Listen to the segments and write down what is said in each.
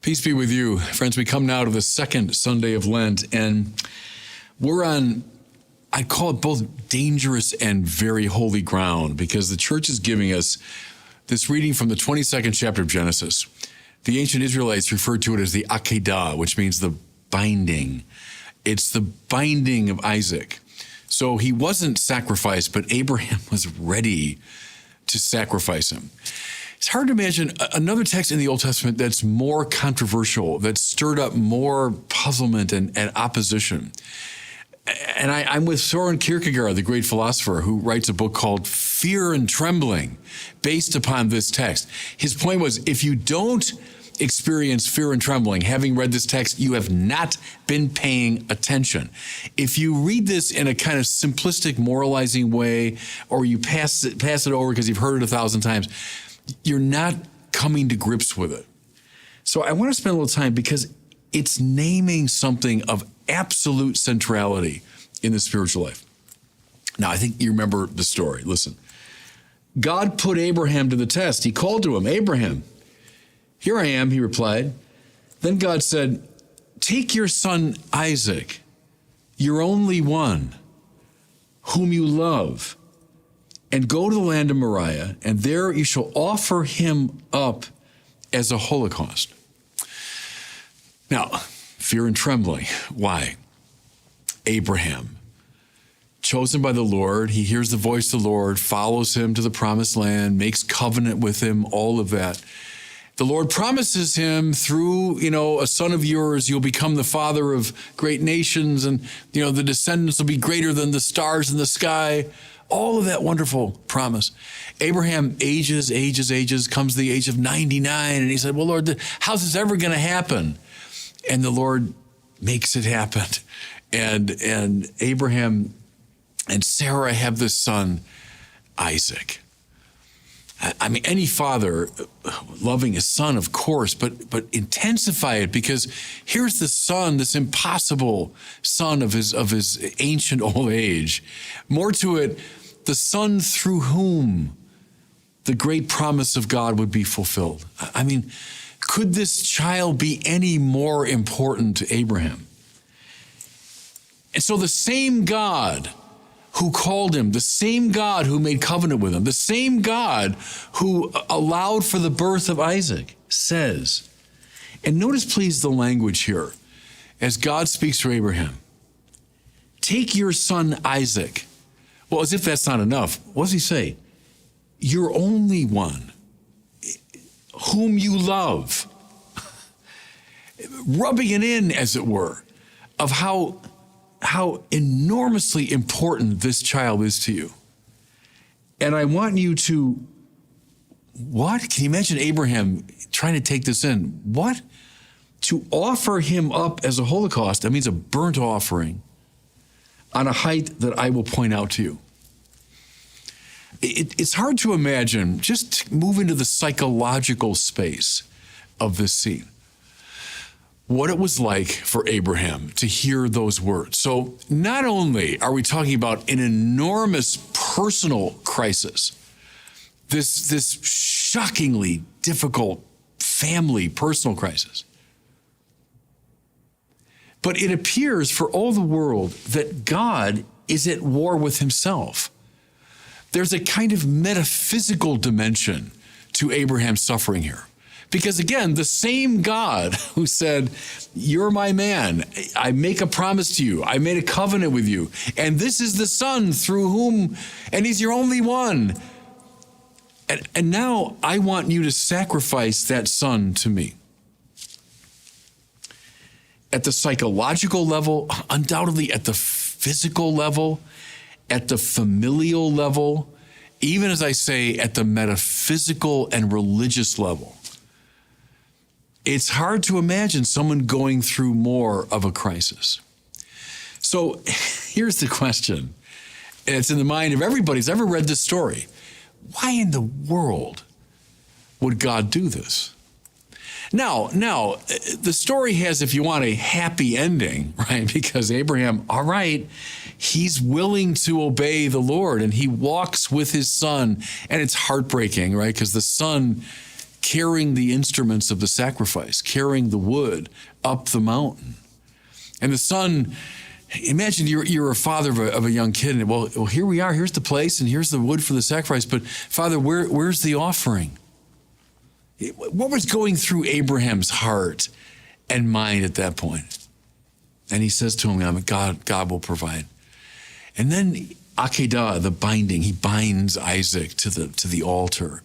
Peace be with you. Friends, we come now to the second Sunday of Lent, and we're on, I call it both dangerous and very holy ground, because the church is giving us this reading from the 22nd chapter of Genesis. The ancient Israelites referred to it as the Akedah, which means the binding. It's the binding of Isaac. So he wasn't sacrificed, but Abraham was ready to sacrifice him. It's hard to imagine another text in the Old Testament that's more controversial, that stirred up more puzzlement and opposition. And I'm with Søren Kierkegaard, the great philosopher, who writes a book called Fear and Trembling, based upon this text. His point was, if you don't experience fear and trembling, having read this text, you have not been paying attention. If you read this in a kind of simplistic, moralizing way, or you pass it over because you've heard it 1,000 times, you're not coming to grips with it. So I want to spend a little time because it's naming something of absolute centrality in the spiritual life. Now, I think you remember the story. Listen. God put Abraham to the test. He called to him, Abraham. Here I am, he replied. Then God said, take your son Isaac, your only one, whom you love, and go to the land of Moriah, and there you shall offer him up as a holocaust. Now, fear and trembling. Why? Abraham, chosen by the Lord, he hears the voice of the Lord, follows him to the promised land, makes covenant with him, all of that. The Lord promises him through, a son of yours, you'll become the father of great nations, and, the descendants will be greater than the stars in the sky. All of that wonderful promise. Abraham ages, comes to the age of 99, and he said, well, Lord, how's this ever going to happen? And the Lord makes it happen. And Abraham and Sarah have this son, Isaac. I mean, any father loving his son, of course, but intensify it, because here's the son, this impossible son of his ancient old age. More to it, the son through whom the great promise of God would be fulfilled. I mean, could this child be any more important to Abraham? And so the same God who called him, the same God who made covenant with him, the same God who allowed for the birth of Isaac says, and notice please the language here, as God speaks to Abraham, take your son Isaac. Well, as if that's not enough, what does he say? Your only one, whom you love. Rubbing it in, as it were, of how enormously important this child is to you. And I want you to, what? Can you imagine Abraham trying to take this in? What? To offer him up as a holocaust, that means a burnt offering on a height that I will point out to you. It's hard to imagine, just move into the psychological space of this scene, what it was like for Abraham to hear those words. So not only are we talking about an enormous personal crisis, this shockingly difficult family personal crisis, but it appears for all the world that God is at war with himself. There's a kind of metaphysical dimension to Abraham's suffering here. Because again, the same God who said, you're my man, I make a promise to you, I made a covenant with you, and this is the son through whom, and he's your only one. And now I want you to sacrifice that son to me. At the psychological level, undoubtedly at the physical level, at the familial level, even as I say, at the metaphysical and religious level. It's hard to imagine someone going through more of a crisis. So here's the question, and it's in the mind of everybody who's ever read this story. Why in the world would God do this? Now, the story has, if you want, a happy ending, right? Because Abraham, all right, he's willing to obey the Lord, and he walks with his son, and it's heartbreaking, right? Because the son carrying the instruments of the sacrifice, carrying the wood up the mountain. And the son, imagine you're a father of a young kid, and well, here we are, here's the place, and here's the wood for the sacrifice, but Father, where's the offering? What was going through Abraham's heart and mind at that point? And he says to him, God will provide. And then Akedah, the binding, he binds Isaac to the altar,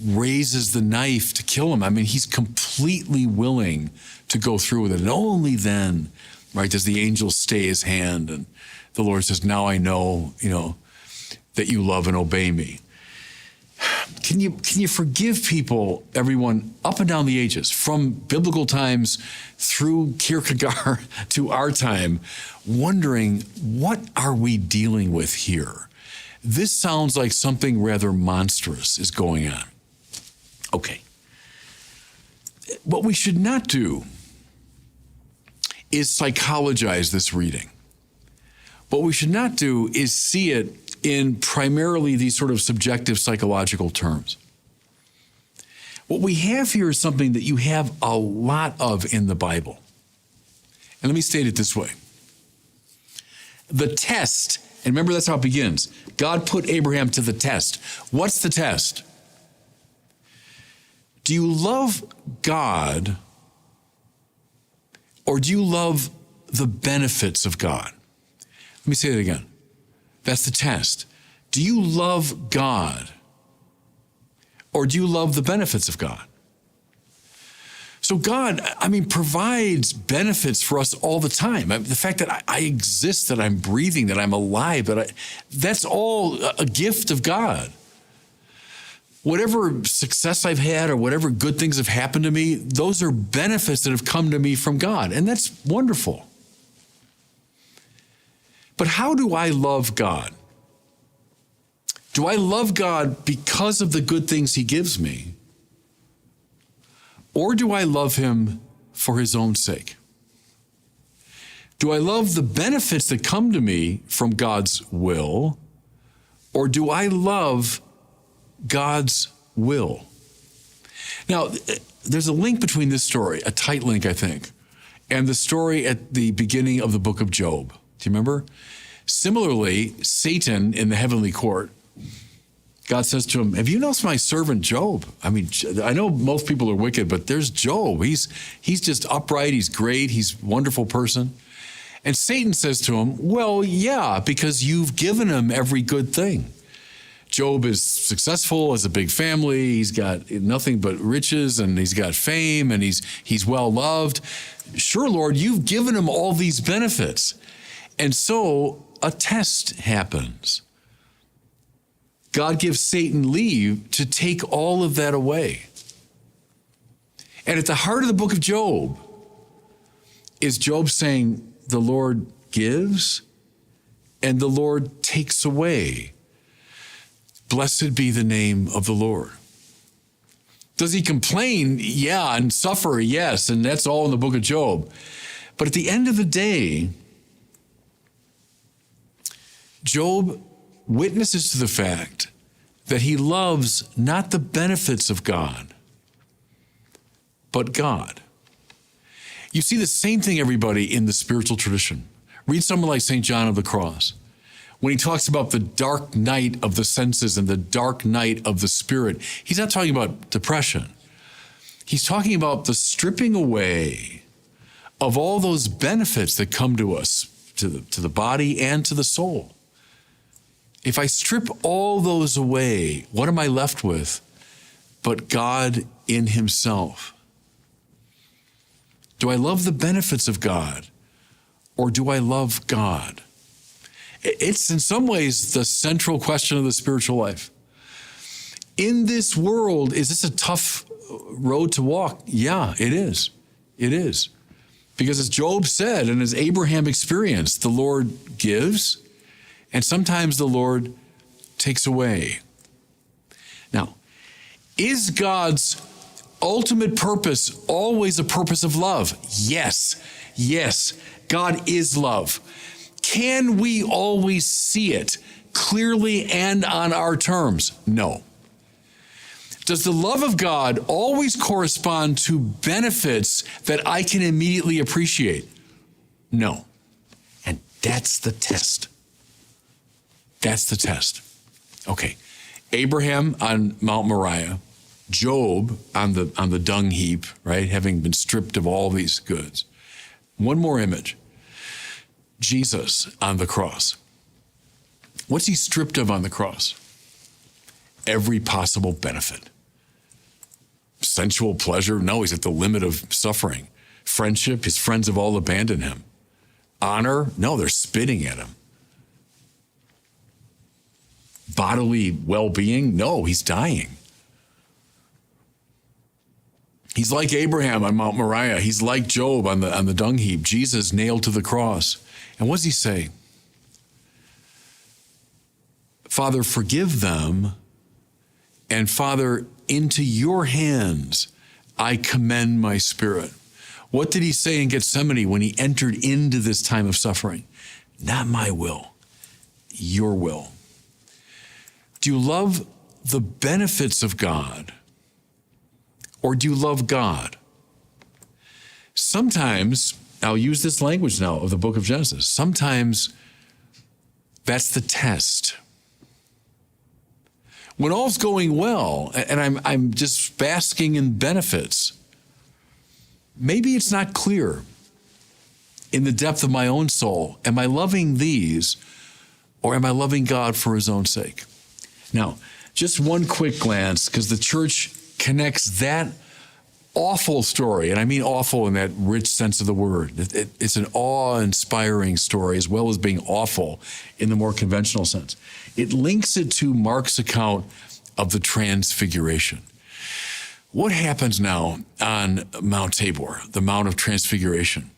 raises the knife to kill him. I mean, he's completely willing to go through with it. And only then, right, does the angel stay his hand. And the Lord says, now I know, that you love and obey me. Can you forgive people, everyone, up and down the ages, from biblical times through Kierkegaard to our time, wondering, what are we dealing with here? This sounds like something rather monstrous is going on. Okay. What we should not do is psychologize this reading. What we should not do is see it in primarily these sort of subjective psychological terms. What we have here is something that you have a lot of in the Bible. And let me state it this way. The test, and remember that's how it begins. God put Abraham to the test. What's the test? Do you love God, or do you love the benefits of God? Let me say that again. That's the test. Do you love God, or do you love the benefits of God? So God, provides benefits for us all the time. The fact that I exist, that I'm breathing, that I'm alive, that's all a gift of God. Whatever success I've had or whatever good things have happened to me, those are benefits that have come to me from God, and that's wonderful. But how do I love God? Do I love God because of the good things he gives me? Or do I love him for his own sake? Do I love the benefits that come to me from God's will? Or do I love God's will? Now, there's a link between this story, a tight link, I think, and the story at the beginning of the book of Job. Do you remember? Similarly, Satan in the heavenly court, God says to him, have you noticed my servant Job? I know most people are wicked, but there's Job. He's just upright. He's great. He's a wonderful person. And Satan says to him, well, yeah, because you've given him every good thing. Job is successful, has a big family. He's got nothing but riches, and he's got fame, and he's well loved. Sure, Lord, you've given him all these benefits. And so a test happens. God gives Satan leave to take all of that away. And at the heart of the book of Job is Job saying, the Lord gives and the Lord takes away. Blessed be the name of the Lord. Does he complain? Yeah, and suffer? Yes, and that's all in the book of Job. But at the end of the day, Job witnesses to the fact that he loves not the benefits of God, but God. You see the same thing, everybody, in the spiritual tradition. Read someone like St. John of the Cross. When he talks about the dark night of the senses and the dark night of the spirit, he's not talking about depression. He's talking about the stripping away of all those benefits that come to us, to the body and to the soul. If I strip all those away, what am I left with but God in himself? Do I love the benefits of God, or do I love God? It's in some ways the central question of the spiritual life. In this world, is this a tough road to walk? Yeah, it is. It is. Because as Job said, and as Abraham experienced, the Lord gives, and sometimes the Lord takes away. Now, is God's ultimate purpose always a purpose of love? Yes. Yes. God is love. Can we always see it clearly and on our terms? No. Does the love of God always correspond to benefits that I can immediately appreciate? No. And that's the test. That's the test. Okay. Abraham on Mount Moriah, Job on the dung heap, right? Having been stripped of all these goods. One more image. Jesus on the cross. What's he stripped of on the cross? Every possible benefit. Sensual pleasure? No, he's at the limit of suffering. Friendship? His friends have all abandoned him. Honor? No, they're spitting at him. Bodily well-being? No, he's dying. He's like Abraham on Mount Moriah. He's like Job on the dung heap. Jesus nailed to the cross. And what does he say? Father, forgive them. And Father, into your hands I commend my spirit. What did he say in Gethsemane when he entered into this time of suffering? Not my will, your will. Do you love the benefits of God, or do you love God? Sometimes, I'll use this language now of the book of Genesis, sometimes that's the test. When all's going well, and I'm just basking in benefits, maybe it's not clear in the depth of my own soul. Am I loving these, or am I loving God for his own sake? Now, just one quick glance, because the church connects that awful story, and I mean awful in that rich sense of the word. It's an awe-inspiring story as well as being awful in the more conventional sense. It links it to Mark's account of the Transfiguration. What happens now on Mount Tabor, the Mount of Transfiguration?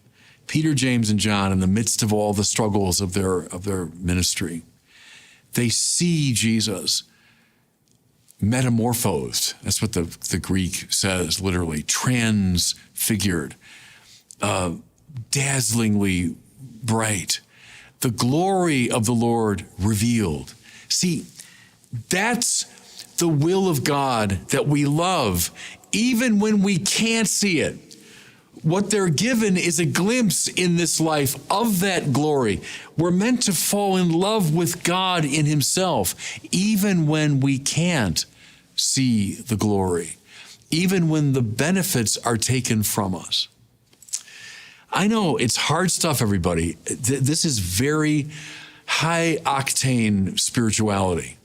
Peter, James, and John, in the midst of all the struggles of their ministry, they see Jesus metamorphosed. That's what the Greek says, literally, transfigured, dazzlingly bright, the glory of the Lord revealed. See, that's the will of God that we love, even when we can't see it. What they're given is a glimpse in this life of that glory. We're meant to fall in love with God in himself, even when we can't see the glory, even when the benefits are taken from us. I know it's hard stuff, everybody. This is very high octane spirituality.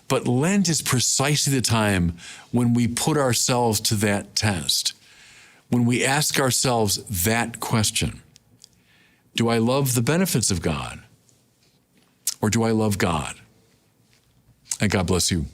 But Lent is precisely the time when we put ourselves to that test, when we ask ourselves that question: do I love the benefits of God, or do I love God? And God bless you.